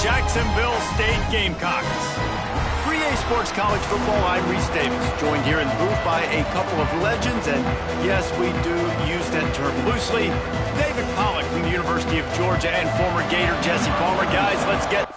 Jacksonville State Gamecocks. 3A Sports College Football, I'm Reese Davis, joined here in the booth by a couple of legends, and yes, we do use that term loosely. David Pollack from the University of Georgia and former Gator Jesse Palmer. Guys, let's get...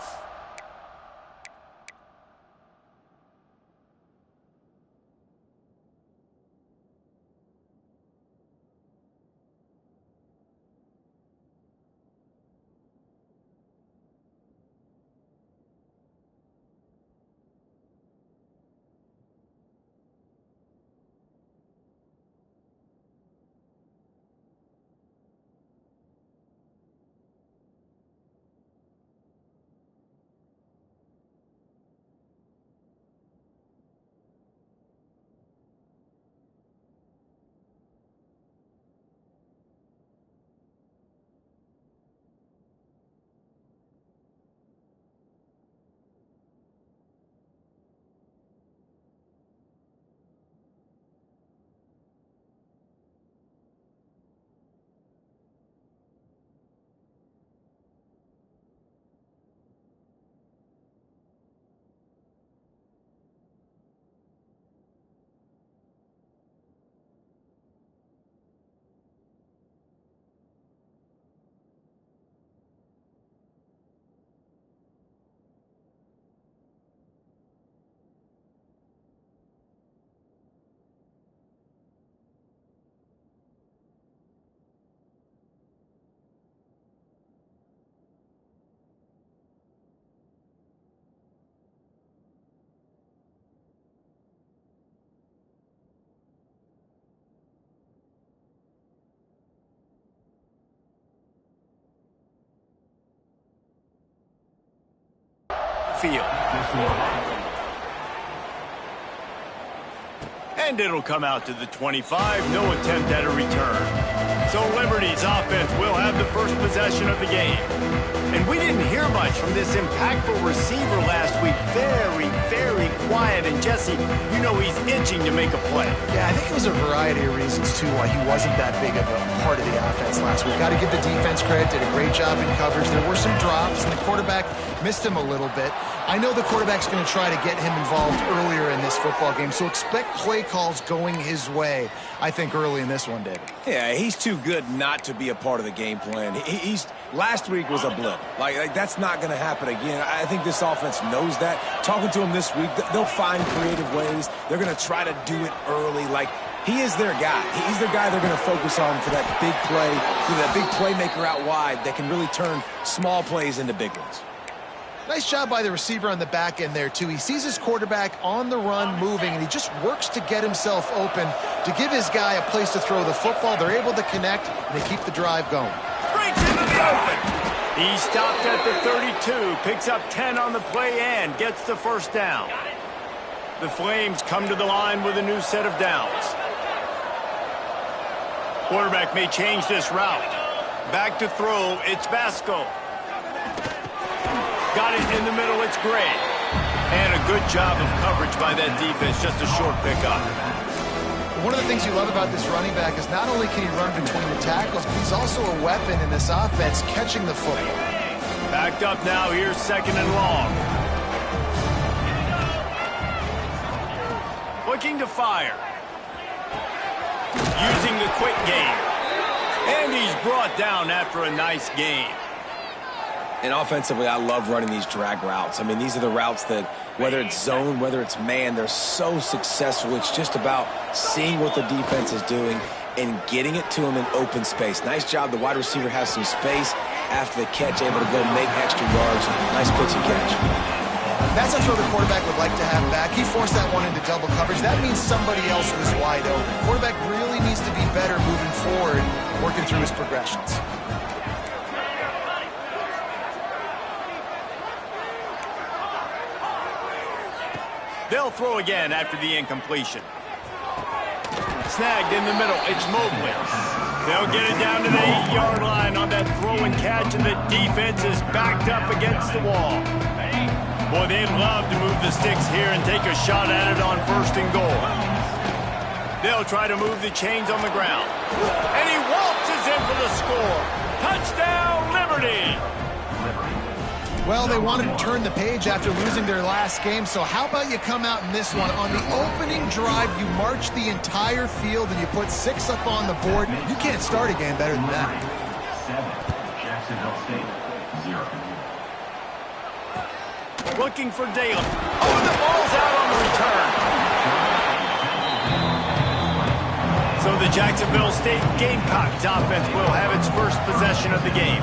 Field. And it'll come out to the 25. No attempt at a return. So Liberty's offense will have the first possession of the game. And we didn't hear much from this impactful receiver last week. Very, very quiet. And Jesse, you know he's itching to make a play. Yeah, I think it was a variety of reasons, too, why he wasn't that big of a part of the offense last week. Got to give the defense credit. Did a great job in coverage. There were some drops, and the quarterback missed him a little bit. I know the quarterback's going to try to get him involved earlier in this football game, so expect play calls going his way, I think, early in this one, David. Yeah, he's too good not to be a part of the game plan. Last week was a blip. Like that's not going to happen again. I think this offense knows that. Talking to him this week, they'll find creative ways. They're going to try to do it early. Like, he is their guy. He's the guy they're going to focus on for that big play, that big playmaker out wide that can really turn small plays into big ones. Nice job by the receiver on the back end there, too. He sees his quarterback on the run moving, and he just works to get himself open to give his guy a place to throw the football. They're able to connect, and they keep the drive going. Breaks into the open. He stopped at the 32, picks up 10 on the play and gets the first down. The Flames come to the line with a new set of downs. Quarterback may change this route. Back to throw, it's Vasco. Got it in the middle, it's Gray. And a good job of coverage by that defense, just a short pickup. One of the things you love about this running back is not only can he run between the tackles, but he's also a weapon in this offense, catching the football. Backed up now, here's second and long. Looking to fire. Using the quick game. And he's brought down after a nice gain. And offensively, I love running these drag routes. I mean, these are the routes that, whether it's zone, whether it's man, they're so successful. It's just about seeing what the defense is doing and getting it to him in open space. Nice job. The wide receiver has some space after the catch, able to go make extra yards. Nice pitch and catch. That's a throw the quarterback would like to have back. He forced that one into double coverage. That means somebody else was wide open. Quarterback really needs to be better moving forward, working through his progressions. They'll throw again after the incompletion. Snagged in the middle. It's Mobley. They'll get it down to the 8-yard line on that throw and catch, and the defense is backed up against the wall. Boy, they'd love to move the sticks here and take a shot at it on first and goal. They'll try to move the chains on the ground. And he waltzes in for the score. Touchdown, Liberty! Well, they wanted to turn the page after losing their last game, so how about you come out in this one? On the opening drive, you march the entire field and you put 6 up on the board. You can't start a game better than that. 7, Jacksonville State, 0. Looking for Dalen. Oh, the ball's out on the return. So the Jacksonville State Gamecocks offense will have its first possession of the game.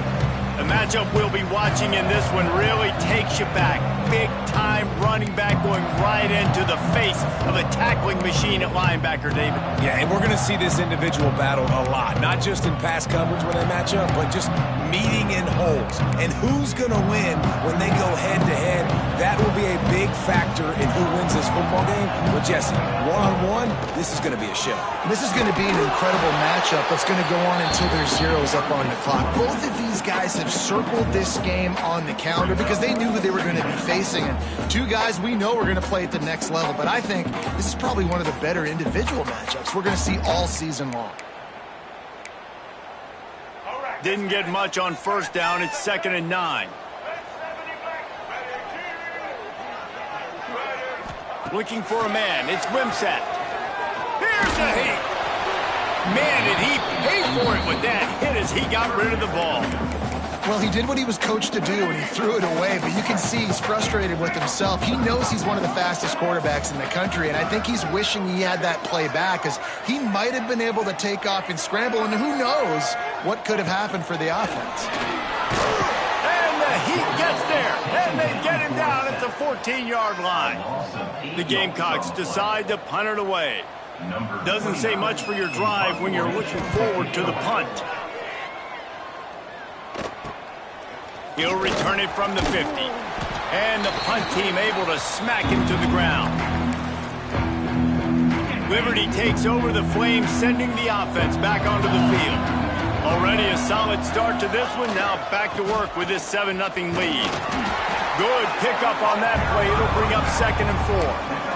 The matchup we'll be watching in this one really takes you back. Big-time running back going right into the face of a tackling machine at linebacker, David. Yeah, and we're going to see this individual battle a lot. Not just in pass coverage when they match up, but just meeting in holes. And who's going to win when they go head-to-head? That will be a big factor in who wins this football game. But, Jesse, one-on-one, this is going to be a show. This is going to be an incredible matchup that's going to go on until there's zeros up on the clock. Both of these guys have circled this game on the calendar because they knew who they were going to be facing. And two guys we know are going to play at the next level. But I think this is probably one of the better individual matchups we're going to see all season long. Didn't get much on first down. It's 2nd and 9. Looking for a man. It's Wimsatt. Here's a hit. Man, did he pay for it with that hit as he got rid of the ball. Well, he did what he was coached to do, and he threw it away, but you can see he's frustrated with himself. He knows he's one of the fastest quarterbacks in the country, and I think he's wishing he had that play back, because he might have been able to take off and scramble, and who knows what could have happened for the offense. And the Heat gets there, and they get him down at the 14-yard line. The Gamecocks decide to punt it away. Doesn't say much for your drive when you're looking forward to the punt. He'll return it from the 50. And the punt team able to smack him to the ground. Liberty takes over the Flames, sending the offense back onto the field. Already a solid start to this one. Now back to work with this 7-0 lead. Good pickup on that play. It'll bring up 2nd and 4.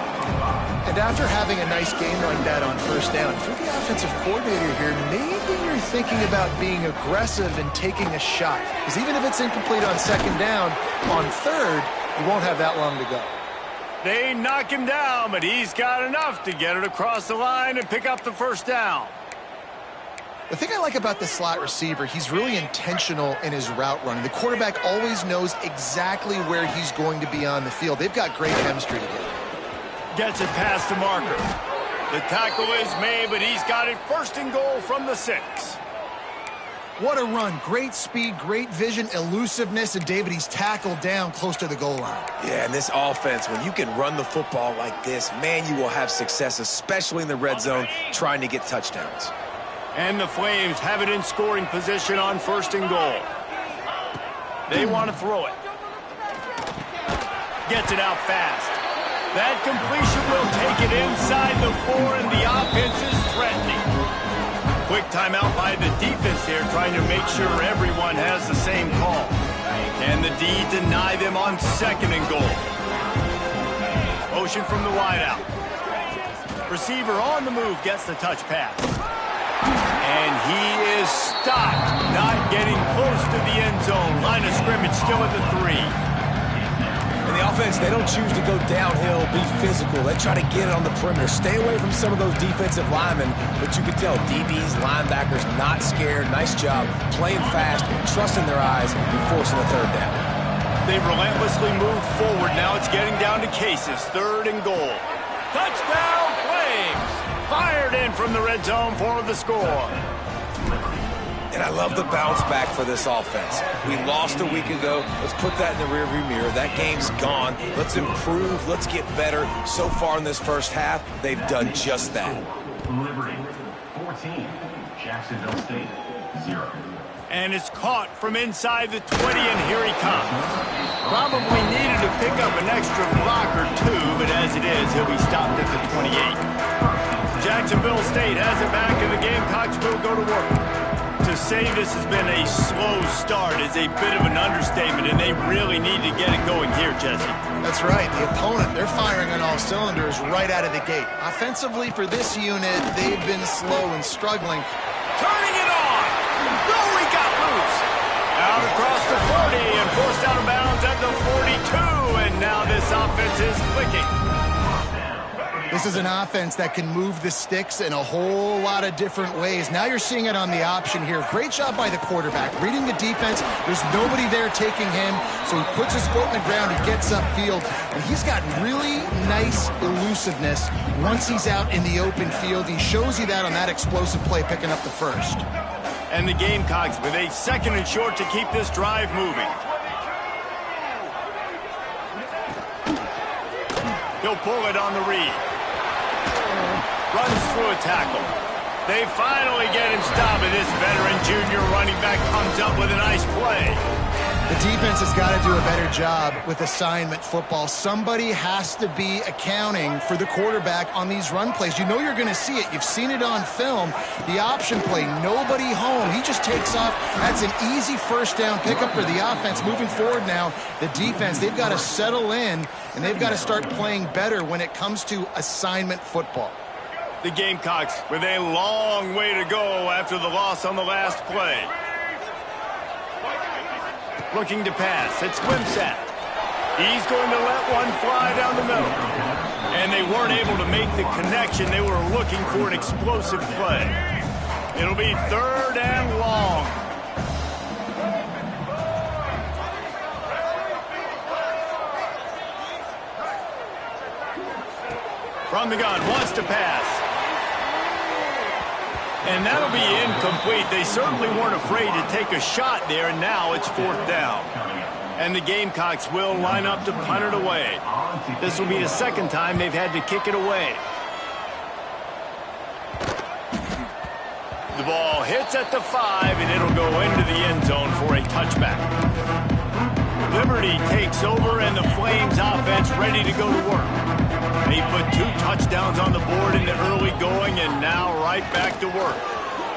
And after having a nice game like that on first down, for the offensive coordinator here, maybe you're thinking about being aggressive and taking a shot. Because even if it's incomplete on 2nd down, on 3rd, you won't have that long to go. They knock him down, but he's got enough to get it across the line and pick up the first down. The thing I like about the slot receiver, he's really intentional in his route running. The quarterback always knows exactly where he's going to be on the field. They've got great chemistry together. Gets it past the marker. The tackle is made, but he's got it 1st and goal from the 6. What a run. Great speed, great vision, elusiveness, and David, he's tackled down close to the goal line. Yeah, and this offense, when you can run the football like this, man, you will have success, especially in the red zone, trying to get touchdowns. And the Flames have it in scoring position on 1st and goal. They want to throw it. Gets it out fast. That completion will take it inside the 4, and the offense is threatening. Quick timeout by the defense here, trying to make sure everyone has the same call. And the D deny them on 2nd and goal. Motion from the wideout. Receiver on the move gets the touch pass. And he is stopped, not getting close to the end zone. Line of scrimmage still at the 3. And the offense, they don't choose to go downhill, be physical. They try to get it on the perimeter. Stay away from some of those defensive linemen, but you can tell DBs, linebackers, not scared. Nice job playing fast, trusting their eyes, and forcing the 3rd down. They've relentlessly moved forward. Now it's getting down to cases. 3rd and goal. Touchdown, Flames! Fired in from the red zone for the score. And I love the bounce back for this offense. We lost a week ago. Let's put that in the rearview mirror. That game's gone. Let's improve. Let's get better. So far in this first half, they've done just that. Liberty, 14, Jacksonville State, 0. And it's caught from inside the 20, and here he comes. Probably needed to pick up an extra block or 2, but as it is, he'll be stopped at the 28. Jacksonville State has it back, and the Gamecocks will go to work. To say this has been a slow start is a bit of an understatement, and they really need to get it going here, Jesse. That's right. The opponent, they're firing on all cylinders right out of the gate. Offensively for this unit, they've been slow and struggling. Turning it on! No, he got loose! Out across the 40 and forced out of bounds at the 42. And now this offense is clicking. This is an offense that can move the sticks in a whole lot of different ways. Now you're seeing it on the option here. Great job by the quarterback. Reading the defense, there's nobody there taking him, so he puts his foot in the ground, he gets upfield, and he's got really nice elusiveness once he's out in the open field. He shows you that on that explosive play, picking up the first. And the Gamecocks with a 2nd and short to keep this drive moving. He'll pull it on the read. Runs through a tackle. They finally get him stopped, and this veteran junior running back comes up with a nice play. The defense has got to do a better job with assignment football. Somebody has to be accounting for the quarterback on these run plays. You know you're going to see it. You've seen it on film. The option play, nobody home. He just takes off. That's an easy first down pickup for the offense. Moving forward now, the defense, they've got to settle in, and they've got to start playing better when it comes to assignment football. The Gamecocks with a long way to go after the loss on the last play. Looking to pass. It's Wimsatt. He's going to let one fly down the middle. And they weren't able to make the connection. They were looking for an explosive play. It'll be 3rd and long. From the gun, wants to pass. And that'll be incomplete. They certainly weren't afraid to take a shot there, and now it's 4th down. And the Gamecocks will line up to punt it away. This will be the 2nd time they've had to kick it away. The ball hits at the 5, and it'll go into the end zone for a touchback. Liberty takes over, and the Flames offense ready to go to work. They put 2 touchdowns on the board in the early going, and now right back to work.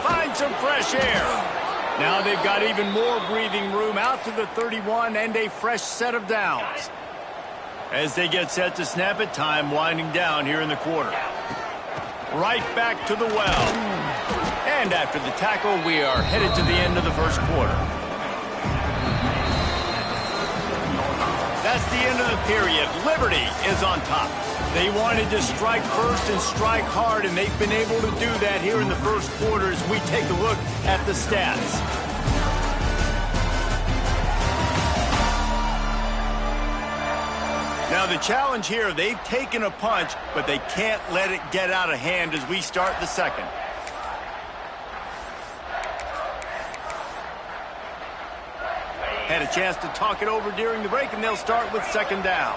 Find some fresh air. Now they've got even more breathing room out to the 31 and a fresh set of downs. As they get set to snap it, time winding down here in the quarter. Right back to the well. And after the tackle, we are headed to the end of the first quarter. That's the end of the period. Liberty is on top. They wanted to strike first and strike hard, and they've been able to do that here in the first quarter as we take a look at the stats. Now the challenge here, they've taken a punch, but they can't let it get out of hand as we start the 2nd. Had a chance to talk it over during the break, and they'll start with 2nd down.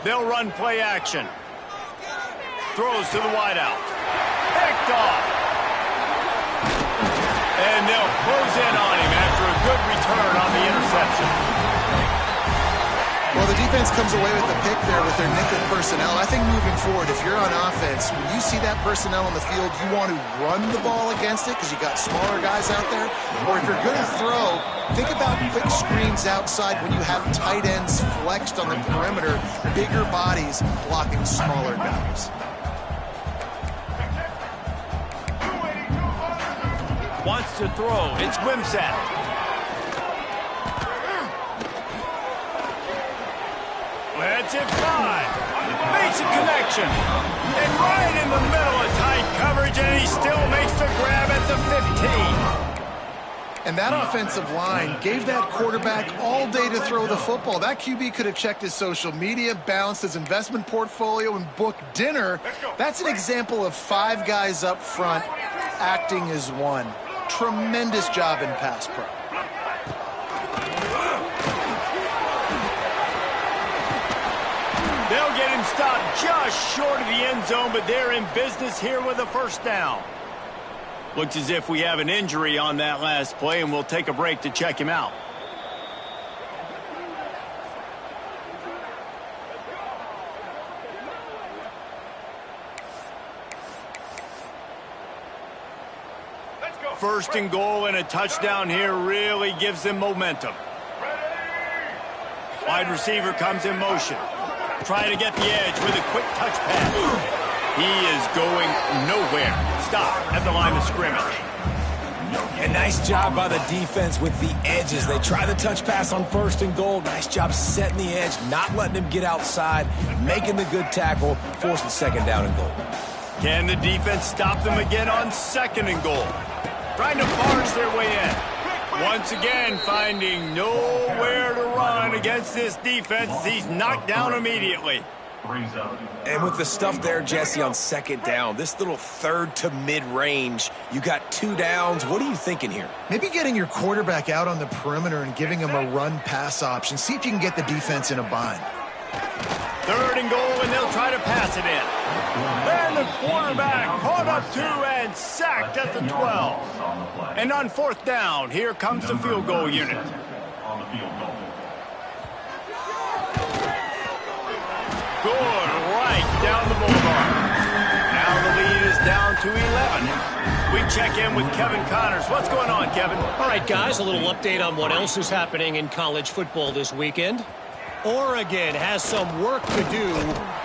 They'll run play action. Throws to the wideout. Picked off. And they'll close in on him after a good return on the interception. Well, the defense comes away with the pick there with their nickel personnel. I think moving forward, if you're on offense, when you see that personnel on the field, you want to run the ball against it because you got smaller guys out there. Or if you're going to throw, think about quick screens outside when you have tight ends flexed on the perimeter, bigger bodies blocking smaller guys. Wants to throw. It's Wimsatt. Lets it fly. Makes a connection. And right in the middle of tight coverage, and he still makes the grab at the 15. And that offensive line gave that quarterback all day to throw the football. That QB could have checked his social media, balanced his investment portfolio, and booked dinner. That's an example of 5 guys up front acting as one. Tremendous job in pass pro. They'll get him stopped just short of the end zone, but they're in business here with a 1st down. Looks as if we have an injury on that last play, and we'll take a break to check him out. First and goal and a touchdown here really gives them momentum. Wide receiver comes in motion. Trying to get the edge with a quick touch pass. He is going nowhere. Stop at the line of scrimmage. And nice job by the defense with the edges. They try the touch pass on 1st and goal. Nice job setting the edge, not letting him get outside, making the good tackle, forcing 2nd down and goal. Can the defense stop them again on 2nd and goal? Trying to barge their way in. Once again, finding nowhere to run against this defense. He's knocked down immediately. And with the stuff there, Jesse, on 2nd down, this little 3rd to mid-range, you got 2 downs. What are you thinking here? Maybe getting your quarterback out on the perimeter and giving him a run-pass option. See if you can get the defense in a bind. 3rd and goal, and they'll try to pass it in. And the quarterback caught up to and sacked at the 12. And on 4th down, here comes the field goal unit. Good, right down the boulevard. Now the lead is down to 11. We check in with Kevin Connors. What's going on, Kevin? All right, guys, a little update on what else is happening in college football this weekend. Oregon has some work to do,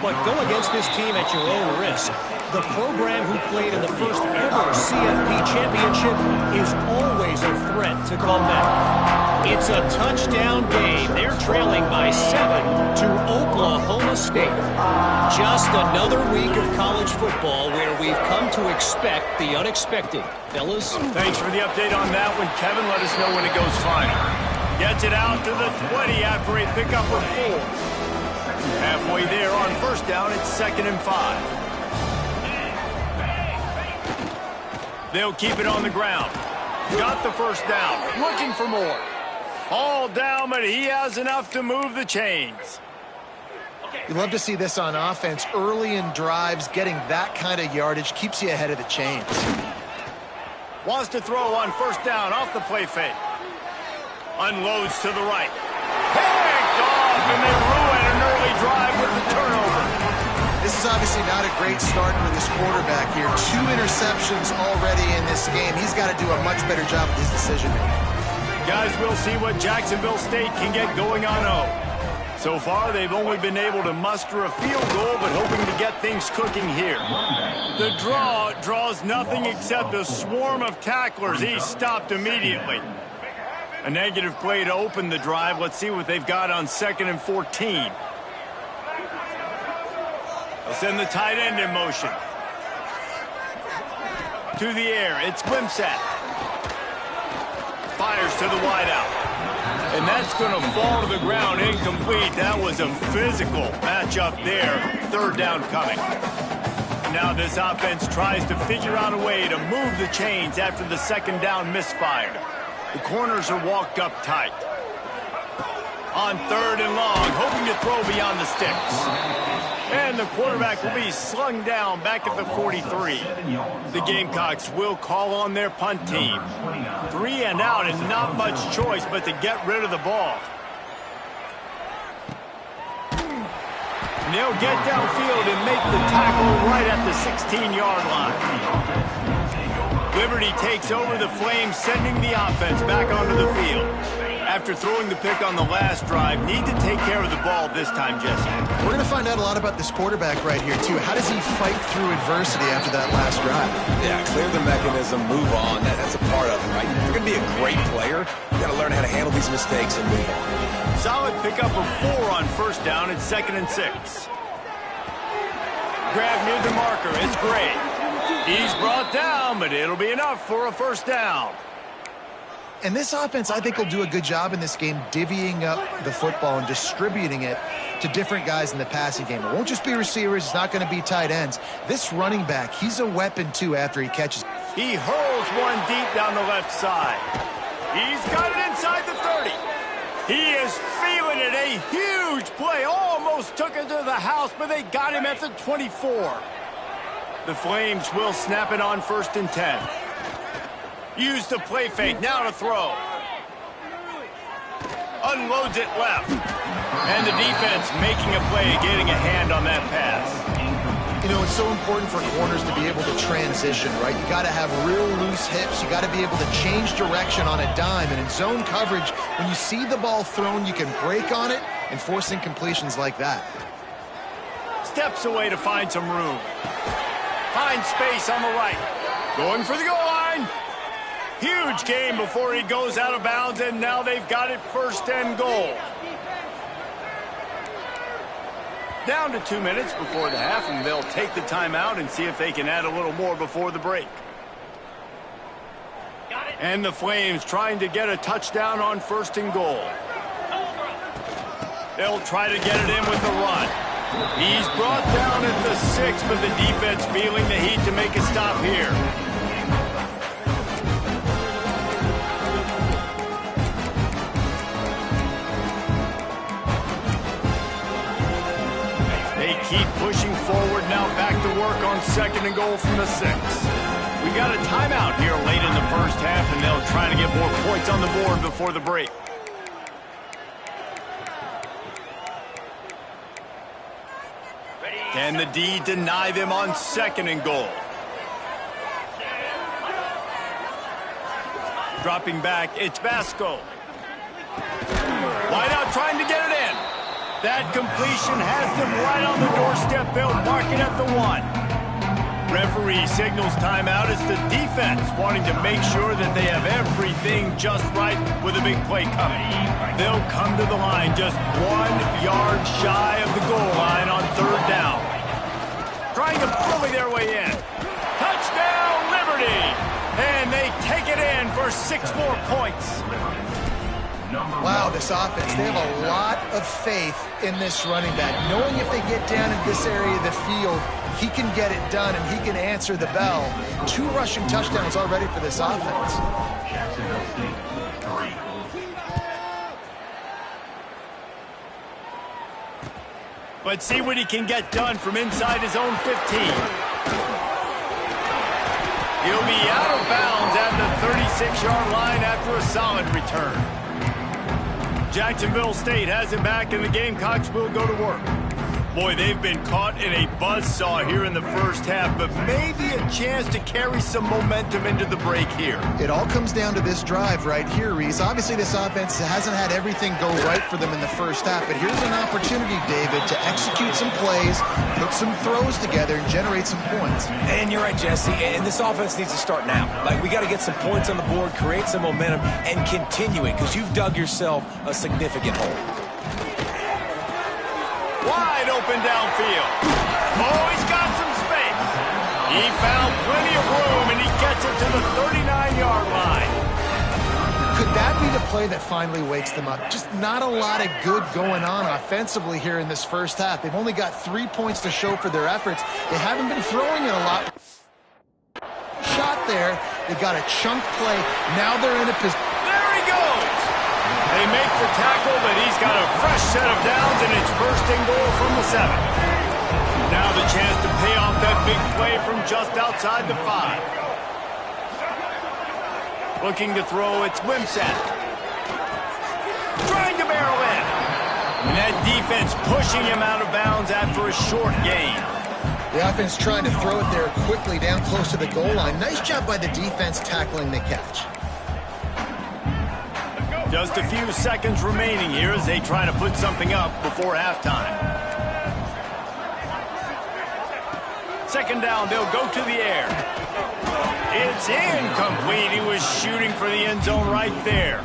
but go against this team at your own risk. The program who played in the first ever CFP championship is always a threat to come back. It's a touchdown game. They're trailing by 7 to Oklahoma State. Just another week of college football where we've come to expect the unexpected. Fellas? Thanks for the update on that one, Kevin. Let us know when it goes final. Gets it out to the 20 after a pickup of 4. Halfway there on 1st down, it's 2nd and 5. They'll keep it on the ground. Got the 1st down. Looking for more. All down, but he has enough to move the chains. You love to see this on offense. Early in drives, getting that kind of yardage keeps you ahead of the chains. Wants to throw on 1st down off the play fake. Unloads to the right. Picked off, and they ruin an early drive with the turnover. This is obviously not a great start for this quarterback here. 2 interceptions already in this game. He's got to do a much better job with his decision-making. Guys, we'll see what Jacksonville State can get going on 0. So far, they've only been able to muster a field goal, but hoping to get things cooking here. The draw draws nothing except a swarm of tacklers. He's stopped immediately. A negative play to open the drive. Let's see what they've got on 2nd and 14. They'll send the tight end in motion. To the air, it's Glimsat. Fires to the wideout. And that's going to fall to the ground incomplete. That was a physical matchup there. 3rd down coming. Now this offense tries to figure out a way to move the chains after the 2nd down misfire. The corners are walked up tight. On 3rd and long, hoping to throw beyond the sticks. And the quarterback will be slung down back at the 43. The Gamecocks will call on their punt team. 3 and out and not much choice but to get rid of the ball. And they'll get downfield and make the tackle right at the 16-yard line. Liberty takes over the Flames, sending the offense back onto the field. After throwing the pick on the last drive, need to take care of the ball this time, Jesse. We're going to find out a lot about this quarterback right here, too. How does he fight through adversity after that last drive? Yeah, clear the mechanism, move on. That's a part of it, right? If you're going to be a great player, you got to learn how to handle these mistakes and move on. Solid pickup of 4 on 1st down. It's 2nd and 6. Grab near the marker. It's Gray. He's brought down, but it'll be enough for a 1st down. And this offense, I think, will do a good job in this game divvying up the football and distributing it to different guys in the passing game. It won't just be receivers. It's not going to be tight ends. This running back, he's a weapon, too, after he catches. He hurls one deep down the left side. He's got it inside the 30. He is feeling it. A huge play. Almost took it to the house, but they got him at the 24. The Flames will snap it on 1st and 10. Use the play fake, now to throw. Unloads it left. And the defense making a play, getting a hand on that pass. You know, it's so important for corners to be able to transition, right? You got to have real loose hips. You got to be able to change direction on a dime. And in zone coverage, when you see the ball thrown, you can break on it and force incompletions like that. Steps away to find some room. Finds space on the right. Going for the goal line. Huge gain before he goes out of bounds, and now they've got it 1st and goal. Down to 2 minutes before the half, and they'll take the timeout and see if they can add a little more before the break. And the Flames trying to get a touchdown on 1st and goal. They'll try to get it in with the run. He's brought down at the 6, but the defense feeling the heat to make a stop here. They keep pushing forward now, back to work on 2nd and goal from the 6. We got a timeout here late in the 1st half, and they'll try to get more points on the board before the break. Can the D deny them on 2nd and goal? Dropping back, it's Vasco. Wide out trying to get it in. That completion has them right on the doorstep. They'll mark it at the 1. Referee signals timeout. It's the defense wanting to make sure that they have everything just right with a big play coming. They'll come to the line just 1 yard shy of the goal line on 3rd down. Trying to bully their way in. Touchdown, Liberty! And they take it in for 6 more points. Wow, this offense, they have a lot of faith in this running back. Knowing if they get down in this area of the field, he can get it done and he can answer the bell. 2 rushing touchdowns already for this offense. Jacksonville State, 3. But see what he can get done from inside his own 15. He'll be out of bounds at the 36-yard line after a solid return. Jacksonville State has it back, and the Gamecocks will go to work. Boy, they've been caught in a buzzsaw here in the 1st half, but maybe a chance to carry some momentum into the break here. It all comes down to this drive right here, Reese. Obviously, this offense hasn't had everything go right for them in the 1st half, but here's an opportunity, David, to execute some plays, put some throws together, and generate some points. And you're right, Jesse, and this offense needs to start now. Like, we got to get some points on the board, create some momentum, and continue it, because you've dug yourself a significant hole. Wide open downfield. Oh, he's got some space. He found plenty of room, and he gets it to the 39-yard line. Could that be the play that finally wakes them up? Just not a lot of good going on offensively here in this 1st half. They've only got 3 points to show for their efforts. They haven't been throwing it a lot. Shot there. They got a chunk play. Now they're in a position. There he goes. They make the tackle, but he's got a fresh set of downs, and it's 1st and goal from the 7. Now the chance to pay off that big play from just outside the 5. Looking to throw, it's Wimsatt. Trying to barrel in. And that defense pushing him out of bounds after a short gain. The offense trying to throw it there quickly down close to the goal line. Nice job by the defense tackling the catch. Just a few seconds remaining here as they try to put something up before halftime. 2nd down, they'll go to the air. It's incomplete. He was shooting for the end zone right there.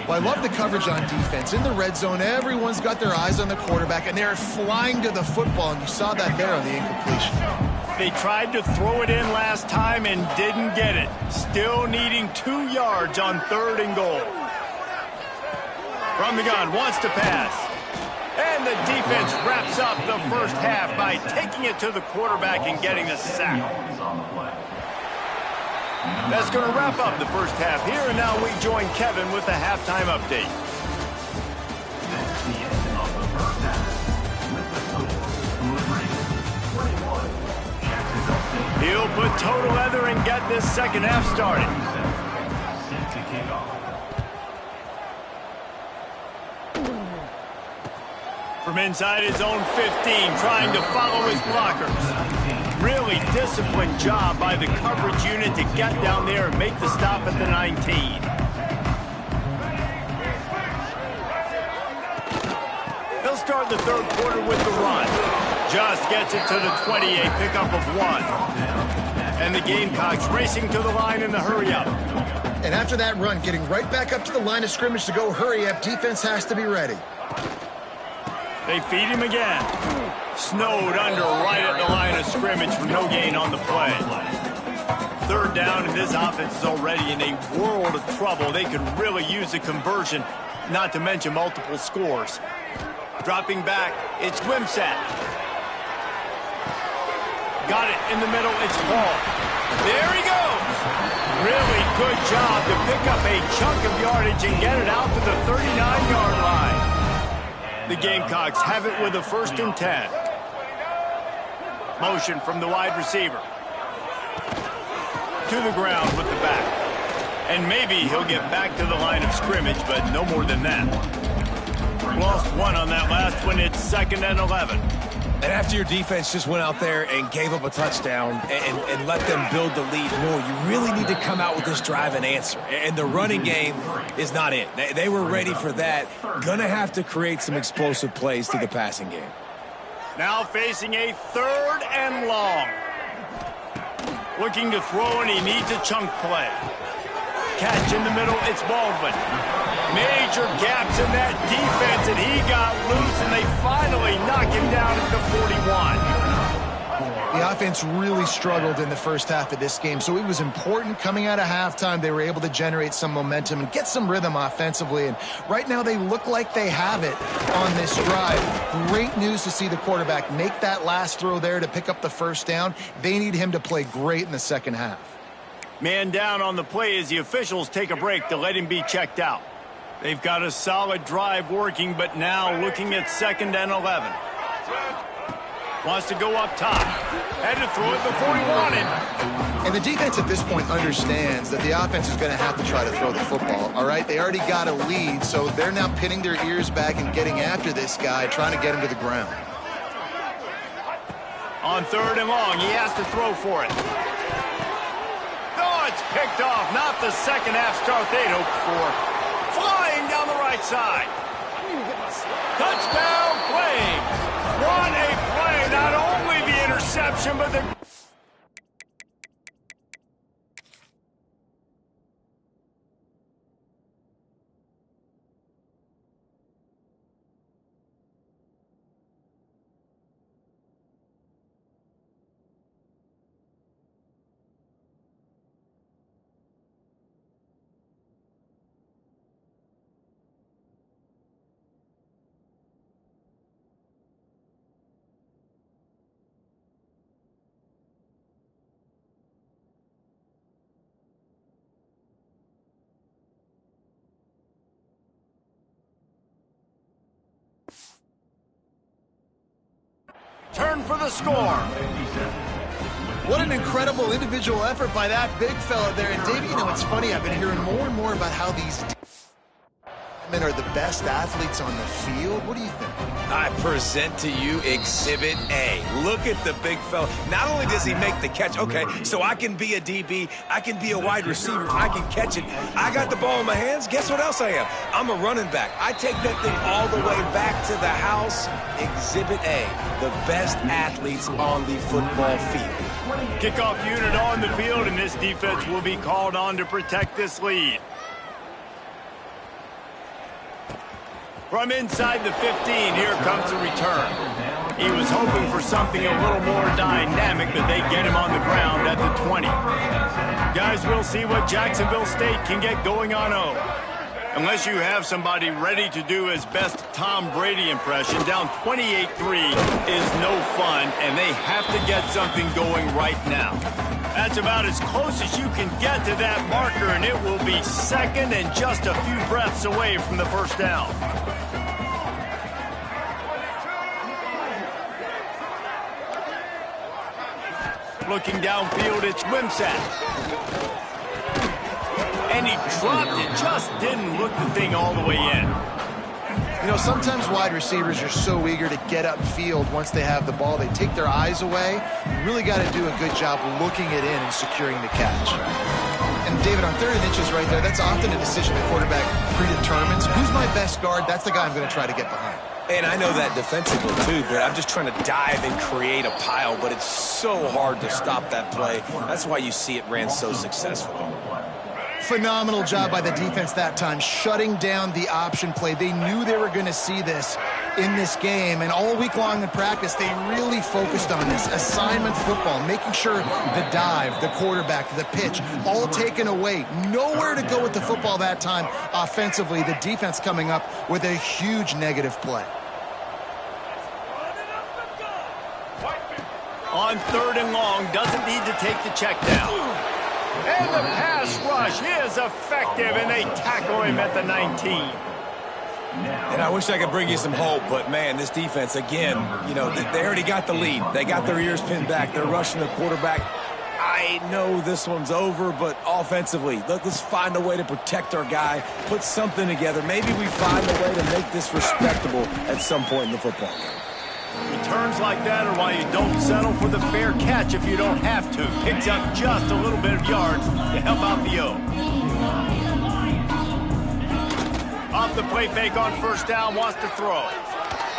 Well, I love the coverage on defense. In the red zone, everyone's got their eyes on the quarterback, and they're flying to the football, and you saw that there on the incompletion. They tried to throw it in last time and didn't get it. Still needing 2 yards on 3rd and goal. From the gun, wants to pass. And the defense wraps up the 1st half by taking it to the quarterback and getting the sack. That's going to wrap up the 1st half here, and now we join Kevin with the halftime update. That's the end of the 1st half. With the score, Liberty 21, Jacksonville State. He'll put toe to leather and get this 2nd half started. Set to kick off. From inside his own 15, trying to follow his blockers. Really disciplined job by the coverage unit to get down there and make the stop at the 19. They'll start the 3rd quarter with the run. Just gets it to the 28, pickup of 1. And the Gamecocks racing to the line in the hurry-up. And after that run, getting right back up to the line of scrimmage to go hurry up, defense has to be ready. They feed him again. Snowed under right at the line of scrimmage for no gain on the play. Third down, and this offense is already in a world of trouble. They could really use a conversion, not to mention multiple scores. Dropping back, it's Wimsatt. Got it in the middle, it's Paul. There he goes. Really good job to pick up a chunk of yardage and get it out to the 39-yard line. The Gamecocks have it with a 1st and 10. Motion from the wide receiver. To the ground with the back. And maybe he'll get back to the line of scrimmage, but no more than that. Lost one on that last one. It's 2nd and 11. And after your defense just went out there and gave up a touchdown and let them build the lead more, you really need to come out with this drive and answer. And the running game is not it. They were ready for that. Gonna have to create some explosive plays through the passing game. Now facing a 3rd and long. Looking to throw, and he needs a chunk play. Catch in the middle, it's Baldwin. Major gaps in that defense, and he got loose, and they finally knock him down at the 41. The offense really struggled in the first half of this game, so it was important coming out of halftime. They were able to generate some momentum and get some rhythm offensively, and right now they look like they have it on this drive. Great news to see the quarterback make that last throw there to pick up the 1st down. They need him to play great in the second half. Man down on the play as the officials take a break to let him be checked out. They've got a solid drive working, but now looking at 2nd and 11. Wants to go up top. Had to throw it before he wanted. And the defense at this point understands that the offense is going to have to try to throw the football, all right? They already got a lead, so they're now pinning their ears back and getting after this guy, trying to get him to the ground. On 3rd and long, he has to throw for it. Oh, it's picked off. Not the second half start they'd hoped for. Flying down the right side. Touchdown, Flames. What a play. Not only the interception, but the... Turn for the score. What an incredible individual effort by that big fella there. And, Dave, you know, it's funny. I've been hearing more and more about how these men are the best athletes on the field. What do you think? I present to you Exhibit A. Look at the big fella. Not only does he make the catch, okay, so I can be a DB, I can be a wide receiver, I can catch it. I got the ball in my hands. Guess what else I am? I'm a running back. I take that thing all the way back to the house. Exhibit A, the best athletes on the football field. Kickoff unit on the field, and this defense will be called on to protect this lead. From inside the 15, here comes the return. He was hoping for something a little more dynamic, but they get him on the ground at the 20. Guys, we'll see what Jacksonville State can get going on O. Unless you have somebody ready to do his best Tom Brady impression, down 28-3 is no fun, and they have to get something going right now. That's about as close as you can get to that marker, and it will be 2nd and just a few breaths away from the 1st down. Looking downfield, it's Wimsatt. And he dropped it, just didn't look the thing all the way in. You know, sometimes wide receivers are so eager to get upfield once they have the ball. They take their eyes away. You really got to do a good job looking it in and securing the catch. And, David, on 3rd and inches right there, that's often a decision the quarterback predetermines. Who's my best guard? That's the guy I'm going to try to get behind. And I know that defensively, too, but I'm just trying to dive and create a pile, but it's so hard to stop that play. That's why you see it ran so successfully. Phenomenal job by the defense that time, shutting down the option play. They knew they were going to see this in this game, and all week long in practice, they really focused on this. Assignment football, making sure the dive, the quarterback, the pitch, all taken away. Nowhere to go with the football that time offensively. The defense coming up with a huge negative play. On 3rd and long, doesn't need to take the check down. And the pass rush is effective, and they tackle him at the 19. And I wish I could bring you some hope, but, man, this defense, again, you know, they already got the lead. They got their ears pinned back. They're rushing the quarterback. I know this one's over, but offensively, let's find a way to protect our guy, put something together. Maybe we find a way to make this respectable at some point in the football game. Returns like that are why you don't settle for the fair catch if you don't have to. Picks up just a little bit of yards to help out the O. Off the play fake on 1st down, wants to throw.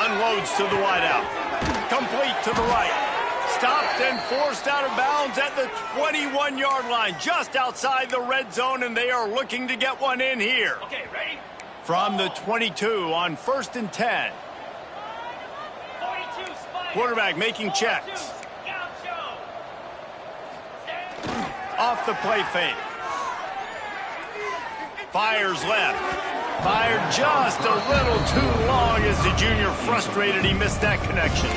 Unloads to the wideout. Complete to the right. Stopped and forced out of bounds at the 21-yard line, just outside the red zone, and they are looking to get one in here. Okay, ready? From the 22 on 1st and 10. Quarterback making checks. Off the play fake. Fires left. Fired just a little too long as the junior frustrated he missed that connection.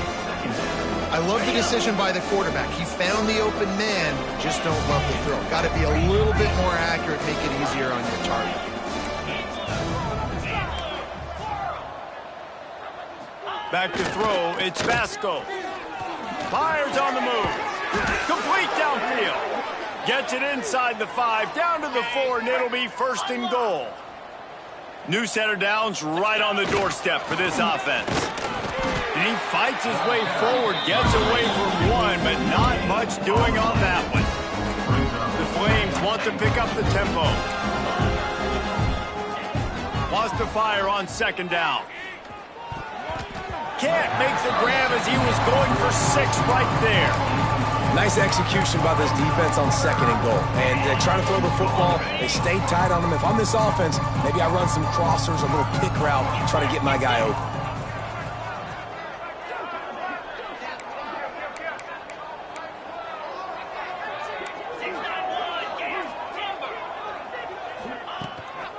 I love the decision by the quarterback. He found the open man, just don't love the throw. Got to be a little bit more accurate, make it easier on your target. Back to throw, it's Vasco. Fires on the move. Complete downfield. Gets it inside the 5, down to the 4, and it'll be 1st and goal. New set of downs right on the doorstep for this offense. And he fights his way forward, gets away from one, but not much doing on that one. The Flames want to pick up the tempo. Wants to fire on 2nd down. Can't make the grab as he was going for 6 right there. Nice execution by this defense on 2nd and goal. And they try to throw the football. They stay tight on them. If I'm this offense, maybe I run some crossers, a little pick route, try to get my guy open.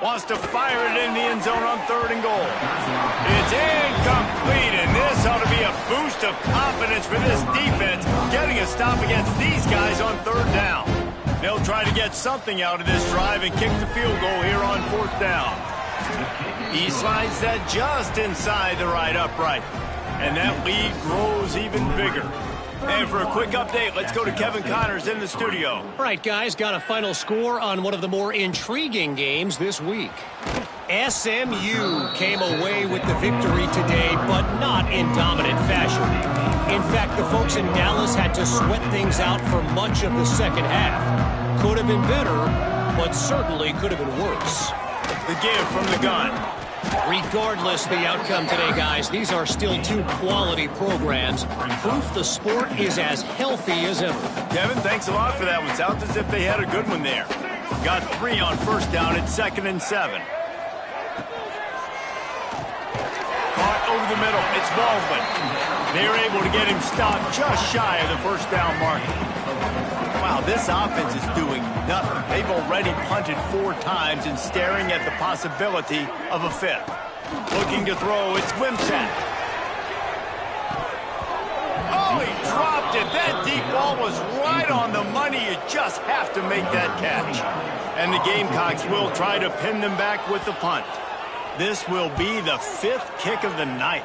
Wants to fire it in the end zone on 3rd and goal. It's incomplete, and this ought to be a boost of confidence for this defense, getting a stop against these guys on 3rd down. They'll try to get something out of this drive and kick the field goal here on 4th down. He slides that just inside the right upright, and that lead grows even bigger. And for a quick update, let's go to Kevin Connors in the studio. All right, guys, got a final score on one of the more intriguing games this week. SMU came away with the victory today, but not in dominant fashion. In fact, the folks in Dallas had to sweat things out for much of the second half. Could have been better, but certainly could have been worse. The give from the gun. Regardless the outcome today, guys, these are still 2 quality programs. Proof the sport is as healthy as ever. Kevin, thanks a lot for that one. Sounds as if they had a good one there. Got 3 on 1st down at 2nd and 7. Caught over the middle. It's Baldwin. They're able to get him stopped just shy of the 1st down mark. Wow, this offense is doing nothing. They've already punted 4 times and staring at the possibility of a 5th. Looking to throw, it's Wimsatt. Oh, he dropped it. That deep ball was right on the money. You just have to make that catch. And the Gamecocks will try to pin them back with the punt. This will be the 5th kick of the night.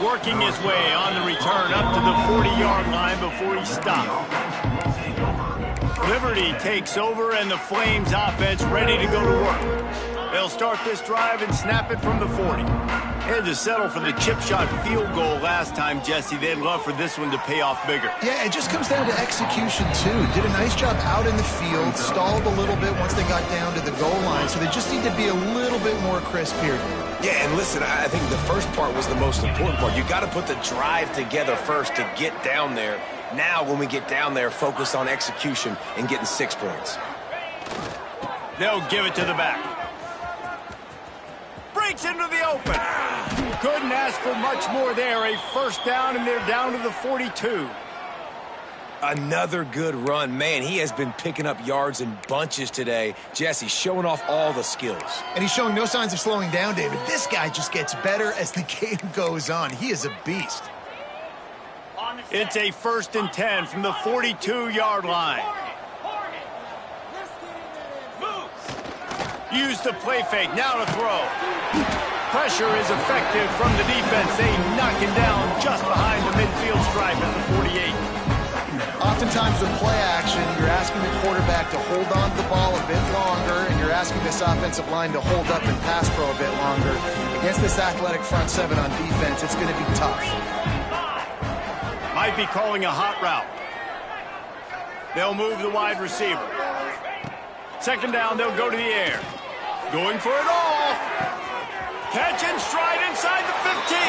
Working his way on the return up to the 40-yard line before he stopped. Liberty takes over, and the Flames offense ready to go to work. They'll start this drive and snap it from the 40. Had to settle for the chip shot field goal last time, Jesse. They'd love for this one to pay off bigger. Yeah, it just comes down to execution, too. Did a nice job out in the field, stalled a little bit once they got down to the goal line, so they just need to be a little bit more crisp here. Yeah, and listen, I think the first part was the most important part. You got to put the drive together first to get down there. Now, when we get down there, focus on execution and getting 6 points. They'll give it to the back. Breaks into the open. Couldn't ask for much more there. A first down, and they're down to the 42. Another good run. Man, he has been picking up yards in bunches today. Jesse showing off all the skills. And he's showing no signs of slowing down, David. This guy just gets better as the game goes on. He is a beast. It's a 1st and 10 from the 42-yard line. Use the play fake, now to throw. Pressure is effective from the defense. They knock him down just behind the midfield stripe at the 48. Oftentimes with play action, you're asking the quarterback to hold on to the ball a bit longer, and you're asking this offensive line to hold up and pass pro a bit longer. Against this athletic front seven on defense, it's going to be tough. Might be calling a hot route. They'll move the wide receiver. 2nd down, they'll go to the air. Going for it all. Catch and stride inside the 15.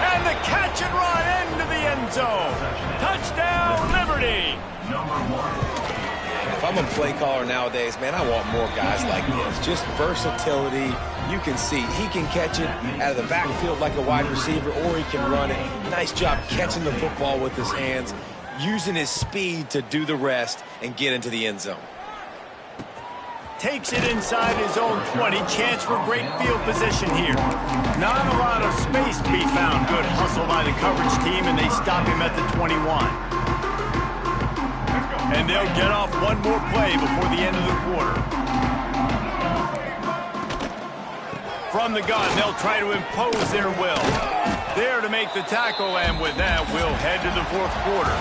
And the catch and run into the end zone. Touchdown, Liberty. If I'm a play caller nowadays, man, I want more guys like this. Just versatility. You can see he can catch it out of the backfield like a wide receiver, or he can run it. Nice job catching the football with his hands, using his speed to do the rest and get into the end zone. Takes it inside his own 20. Chance for great field position here. Not a lot of space to be found. Good hustle by the coverage team, and they stop him at the 21. And they'll get off one more play before the end of the quarter. From the gun, they'll try to impose their will. There to make the tackle, and with that, we'll head to the 4th quarter.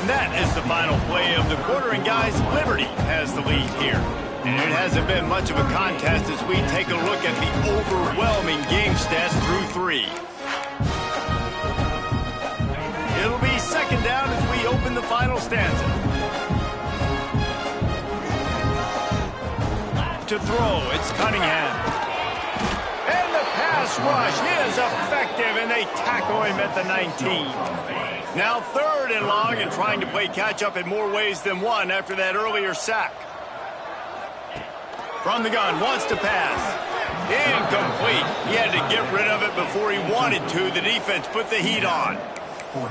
And that is the final play of the quarter, and guys, Liberty has the lead here. And it hasn't been much of a contest as we take a look at the overwhelming game stats through 3. It'll be 2nd down as we open the final stanza. To throw, it's Cunningham. And the pass rush is effective, and they tackle him at the 19. Now 3rd and long, and trying to play catch-up in more ways than one after that earlier sack. From the gun, wants to pass. Incomplete. He had to get rid of it before he wanted to. The defense put the heat on.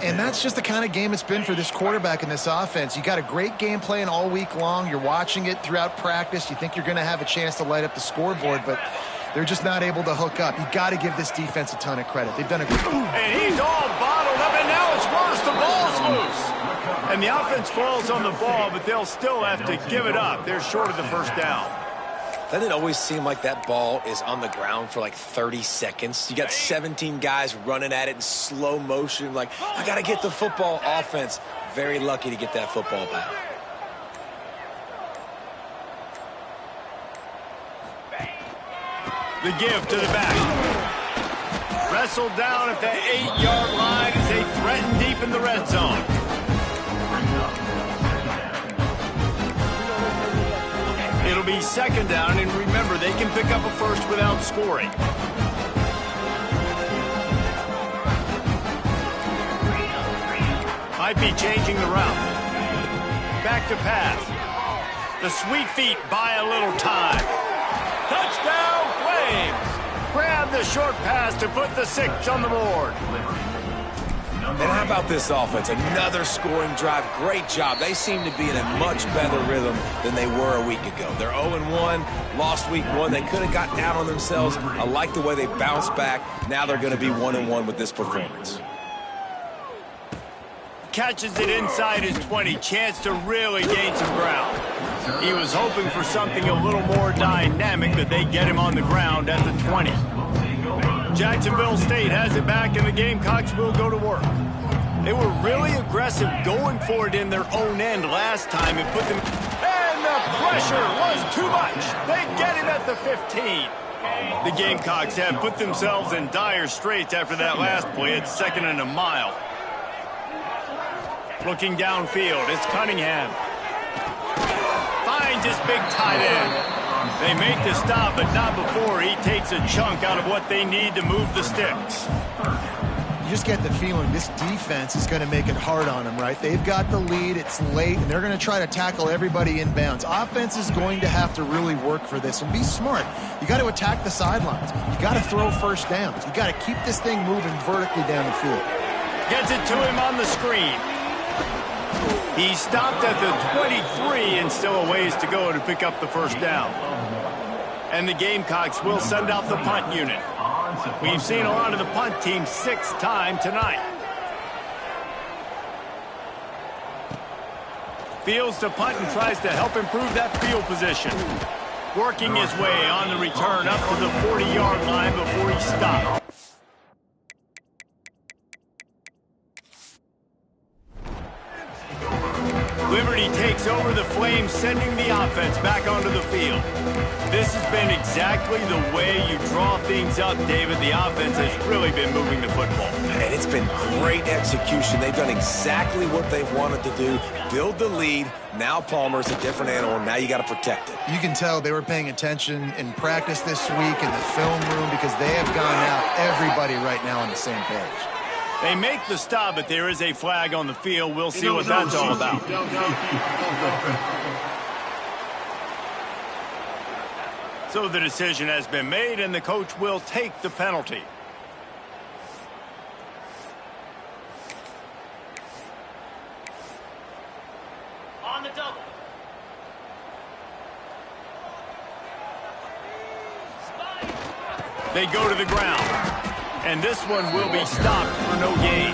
And that's just the kind of game it's been for this quarterback in this offense. You got a great game plan all week long. You're watching it throughout practice. You think you're going to have a chance to light up the scoreboard, but they're just not able to hook up. You got to give this defense a ton of credit. They've done a good. And he's all bottled up, and now it's worse. The ball's loose. And the offense falls on the ball, but they'll still have to give it up. They're short of the 1st down. Doesn't it always seem like that ball is on the ground for like 30 seconds? You got 17 guys running at it in slow motion. Like, I got to get the football. Offense, very lucky to get that football back. The give to the back. Wrestled down at the 8-yard line as they threaten deep in the red zone. It'll be 2nd down, and remember, they can pick up a first without scoring. Might be changing the route. Back to pass. The sweet feet buy a little time. Touchdown, Flames! Grab the short pass to put the 6 on the board. And how about this offense? Another scoring drive. Great job. They seem to be in a much better rhythm than they were a week ago. They're 0-1, lost week 1. They could have got down on themselves. I like the way they bounced back. Now they're going to be 1-1 with this performance. Catches it inside his 20. Chance to really gain some ground. He was hoping for something a little more dynamic, but they get him on the ground at the 20. Jacksonville State has it back, and the Gamecocks will go to work. They were really aggressive going for it in their own end last time and put them... And the pressure was too much. They get him at the 15. The Gamecocks have put themselves in dire straits after that last play. It's 2nd and a mile. Looking downfield, it's Cunningham. Finds his big tight end. They make the stop, but not before he takes a chunk out of what they need to move the sticks. you just get the feeling this defense is going to make it hard on them, right? They've got the lead, it's late, and they're going to try to tackle everybody inbounds. Offense is going to have to really work for this and be smart. You got to attack the sidelines. You got to throw first downs. You got to keep this thing moving vertically down the field. Gets it to him on the screen. He stopped at the 23 and still a ways to go to pick up the first down. And the Gamecocks will send out the punt unit. We've seen a lot of the punt team 6 times tonight. Fields to punt and tries to help improve that field position. Working his way on the return up to the 40-yard line before he stopped. Liberty takes over the Flames, sending the offense back onto the field. This has been exactly the way you draw things up, David. The offense has really been moving the football. And it's been great execution. They've done exactly what they've wanted to do. Build the lead. Now Palmer's a different animal. Now you got to protect it. You can tell they were paying attention in practice this week in the film room because they have gone out, everybody right now on the same page. They make the stop, but there is a flag on the field. We'll see what that's all about. So the decision has been made, and the coach will take the penalty. On the double. They go to the ground. And this one will be stopped for no gain.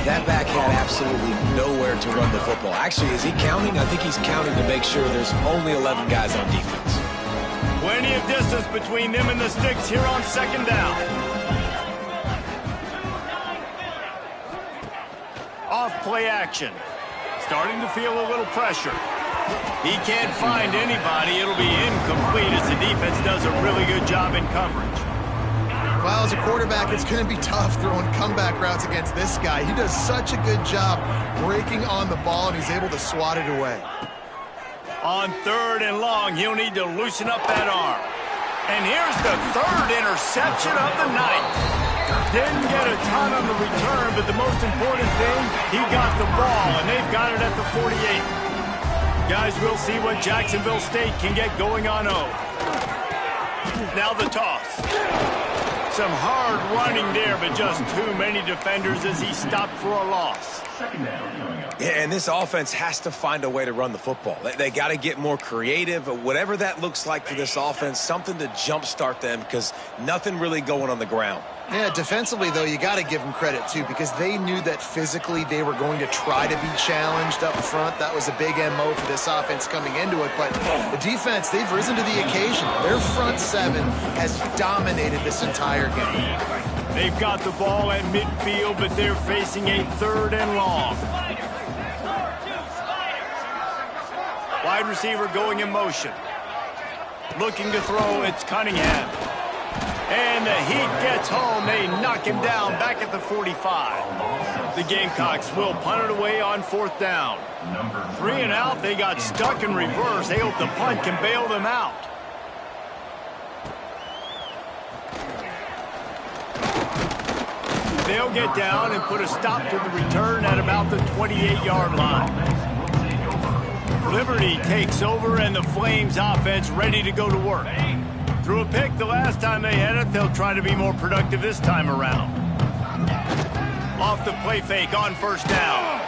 That back had absolutely nowhere to run the football. Actually, is he counting? I think he's counting to make sure there's only 11 guys on defense. Plenty of distance between them and the sticks here on second down. Off play action. Starting to feel a little pressure. He can't find anybody. It'll be incomplete as the defense does a really good job in coverage. Well, as a quarterback, it's going to be tough throwing comeback routes against this guy. He does such a good job breaking on the ball, and he's able to swat it away. On 3rd and long, he'll need to loosen up that arm. And here's the 3rd interception of the night. Didn't get a ton on the return, but the most important thing, he got the ball, and they've got it at the 48. Guys, we'll see what Jacksonville State can get going on 0. Now the toss. Some hard running there, but just too many defenders as he stopped for a loss. Yeah, and this offense has to find a way to run the football. They got to get more creative, whatever that looks like for this offense, something to jumpstart them because nothing really going on the ground. Yeah, defensively, though, you got to give them credit, too, because they knew that physically they were going to try to be challenged up front. That was a big MO for this offense coming into it. But the defense, they've risen to the occasion. Their front 7 has dominated this entire game. They've got the ball at midfield, but they're facing a 3rd and long. Wide receiver going in motion. Looking to throw, it's Cunningham. And the heat gets home. They knock him down back at the 45. The Gamecocks will punt it away on 4th down. 3 and out. They got stuck in reverse. They hope the punt can bail them out. They'll get down and put a stop to the return at about the 28-yard line. Liberty takes over, and the Flames offense ready to go to work. Threw a pick the last time they had it. They'll try to be more productive this time around. Off the play fake on 1st down.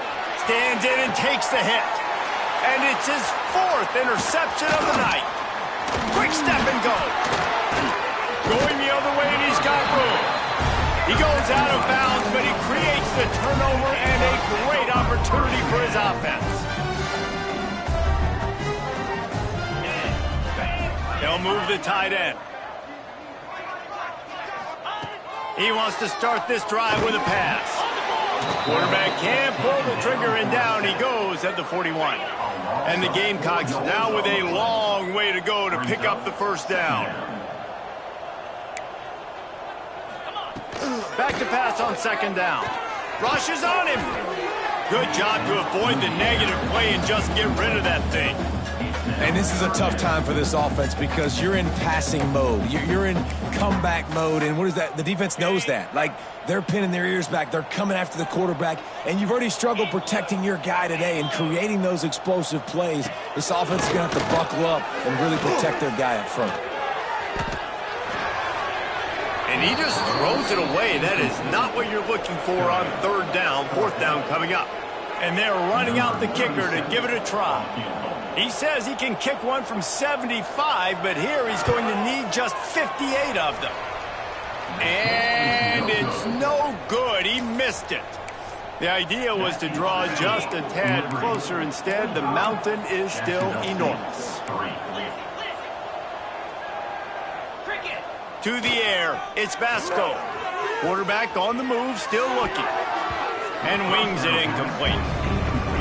Stands in and takes the hit. And it's his 4th interception of the night. Quick step and go. Going the other way, and he's got room. He goes out of bounds, but he creates the turnover and a great opportunity for his offense. They'll move the tight end. He wants to start this drive with a pass. Quarterback can't pull the trigger, and down he goes at the 41. And the Gamecocks now with a long way to go to pick up the 1st down. Back to pass on 2nd down. Rush is on him. Good job to avoid the negative play and just get rid of that thing. And this is a tough time for this offense because you're in passing mode. You're in comeback mode, and what is that? The defense knows that. Like, they're pinning their ears back. They're coming after the quarterback, and you've already struggled protecting your guy today and creating those explosive plays. This offense is going to have to buckle up and really protect their guy up front. And he just throws it away. That is not what you're looking for on third down, fourth down coming up. And they're running out the kicker to give it a try. He says he can kick one from 75, but here he's going to need just 58 of them. And it's no good. He missed it. The idea was to draw just a tad closer. Instead, the mountain is still enormous. To the air, it's Basco. Quarterback on the move, still looking. And wings it incomplete.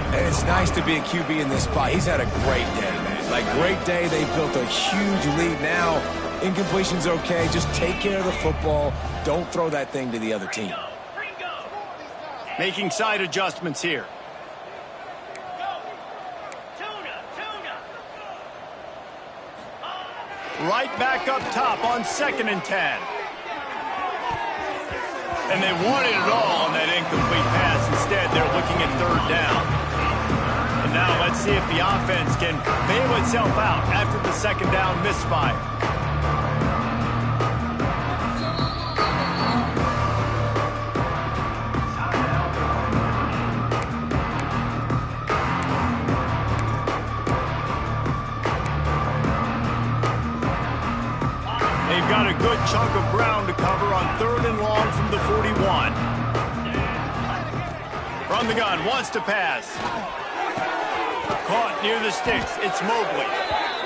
And it's nice to be a QB in this spot. He's had a great day, man. Like, great day. They built a huge lead. Now, incompletion's okay. Just take care of the football. Don't throw that thing to the other team. Making side adjustments here. Right back up top on 2nd and 10. And they wanted it all on that incomplete pass. Instead, they're looking at third down. And now let's see if the offense can bail itself out after the second down misfire. They've got a good chunk of ground to cover on 3rd and long from the 41. From the gun, wants to pass. Caught near the sticks. It's Mobley.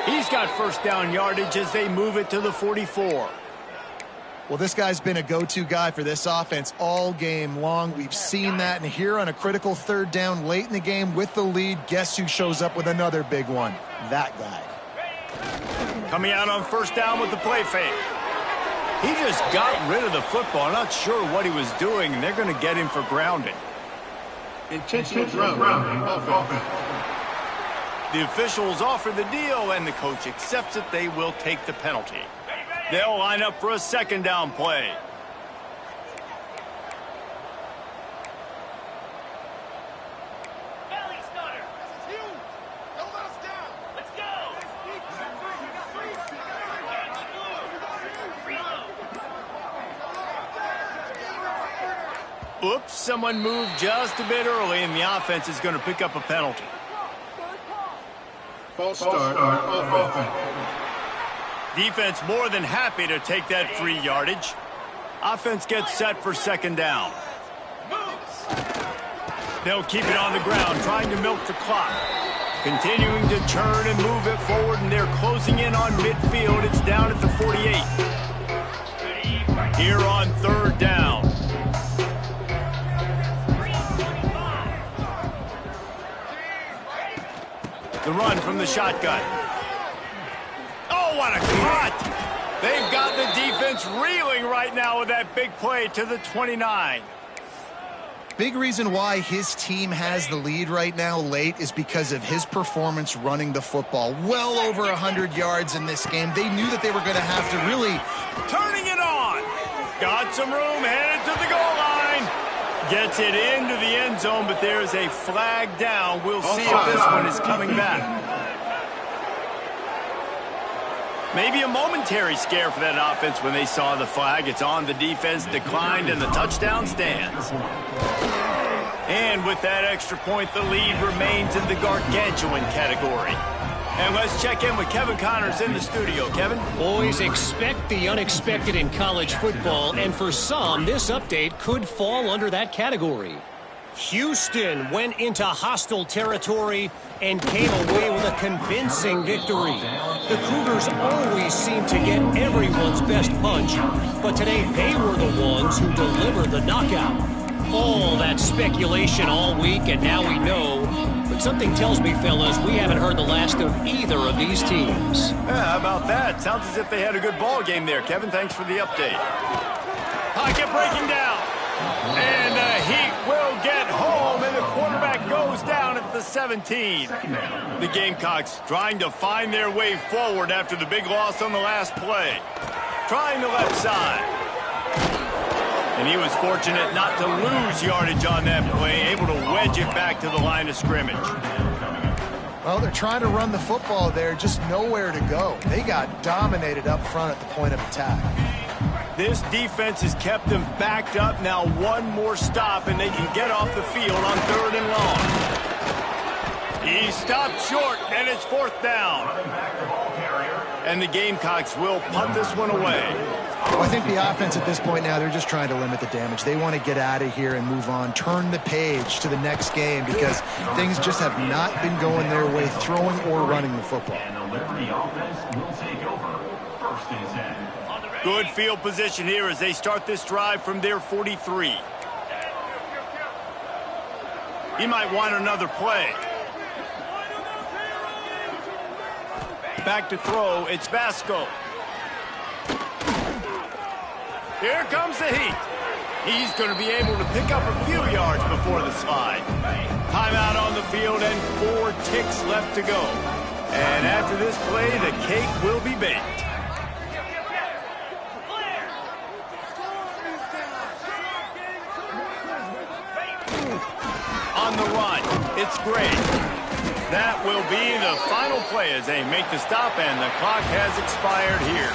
He's got first down yardage as they move it to the 44. Well, this guy's been a go-to guy for this offense all game long. We've seen that, and here on a critical third down late in the game with the lead, guess who shows up with another big one? That guy. Coming out on first down with the play fake. He just got rid of the football. I'm not sure what he was doing, and they're going to get him for grounding. Intentional grounding offense. The officials offer the deal, and the coach accepts it. They will take the penalty. They'll line up for a second down play. Oops, someone moved just a bit early, and the offense is going to pick up a penalty. False start on offense. Defense more than happy to take that free yardage. Offense gets set for second down. They'll keep it on the ground, trying to milk the clock. Continuing to turn and move it forward, and they're closing in on midfield. It's down at the 48. Here on third down. The run from the shotgun. Oh, what a cut! They've got the defense reeling right now with that big play to the 29. Big reason why his team has the lead right now late is because of his performance running the football. Well over 100 yards in this game. They knew that they were going to have to really... Turning it on. Got some room, headed to the goal line. Gets it into the end zone, but there's a flag down. We'll see if this one is coming back. Maybe a momentary scare for that offense when they saw the flag. It's on, the defense declined, and the touchdown stands. And with that extra point, the lead remains in the gargantuan category. And let's check in with Kevin Connors in the studio. Kevin? Boys, expect the unexpected in college football, and for some, this update could fall under that category. Houston went into hostile territory and came away with a convincing victory. The Cougars always seem to get everyone's best punch, but today they were the ones who delivered the knockout. All that speculation all week, and now we know. But something tells me, fellas, we haven't heard the last of either of these teams. Yeah, how about that? Sounds as if they had a good ball game there. Kevin, thanks for the update. Pocket breaking down. And the Heat will get home, and the quarterback goes down at the 17. The Gamecocks trying to find their way forward after the big loss on the last play. Trying the left side. And he was fortunate not to lose yardage on that play, able to wedge it back to the line of scrimmage. Well, they're trying to run the football there, just nowhere to go. They got dominated up front at the point of attack. This defense has kept them backed up. Now one more stop, and they can get off the field on 3rd and long. He stopped short, and it's 4th down. And the Gamecocks will punt this one away. Well, I think the offense at this point now, they're just trying to limit the damage. They want to get out of here and move on, turn the page to the next game because things just have not been going their way, throwing or running the football. And the Liberty offense will take over. 1st and 10. Good field position here as they start this drive from their 43. He might want another play. Back to throw, it's Vasco. Here comes the heat. He's going to be able to pick up a few yards before the slide. Timeout on the field and 4 ticks left to go. And after this play, the cake will be baked. On the run, it's great. That will be the final play as they make the stop, and the clock has expired here.